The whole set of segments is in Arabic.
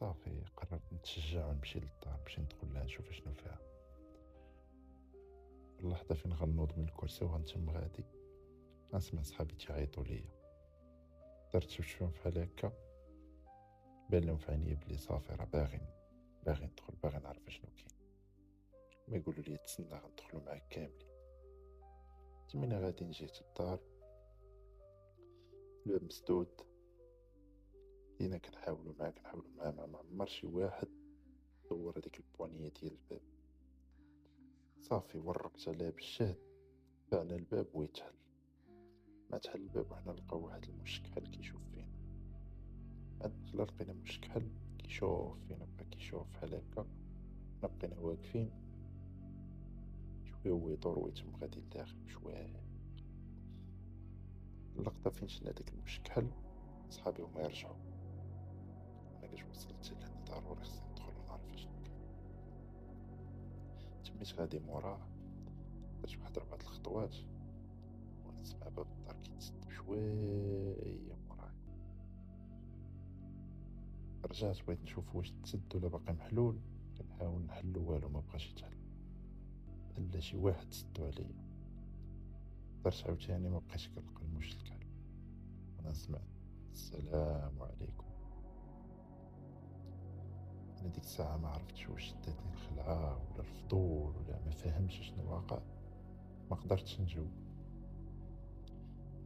صافي قررت نتشجع ونمشي للدار، نمشي ندخل لها نشوف شنو فيها. في اللحظة فين غنوض من الكرسي وغنتم غادي غنسمع صحابي تيعيطوا ليا. درت شوف بحال هكا، بان لهم في عينيا بلي صافي راه باغي ندخل، باغي نعرف شنو كاين. ما يقولوا لي تسنى غندخلوا معاك كاملين. تمينا غادي جيت الدار، الباب مسدود، بدينا كنحاولوا معاه ما عمر شي واحد دور هذيك البوانية ديال الباب. صافي ورقت عليه بالجهد، فعلا الباب ويتحل. ما تحل الباب وحنا نلقاو واحد المشكحل كيشوف فينا. عاد دخلنا لقينا مشكحل كيشوف فينا، بقى كيشوف بحال هكا. حنا بقينا واقفين شويه، هو يدور ويتم غادي لداخل بشويه. اللقطة فين شلنا داك المشكحل صحابي هما يرجعوا، انا كاش وصلت لهنا ضروري خصني ندخل ونعرف اشنو كاين. تميت غادي موراه، درت واحد 4 الخطوات ونسمع باب الدار كيتسد بشوية موراي. رجعت بغيت نشوف واش تسد ولا باقي محلول، كنحاول نحلو والو ما بقاش يتحل، الا شي واحد سدو عليا. درت عاوتاني ما بقيتش كنلقى المشكل، وانا سمعت السلام عليكم. انا ديك الساعة ما عرفتش واش شدتني الخلعة ولا الفضول ولا ما فهمش شنو واقع. ما قدرتش نجاوب،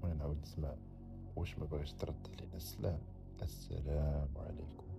وانا نعاود نسمع واش ما بغيش ترد علينا السلام عليكم.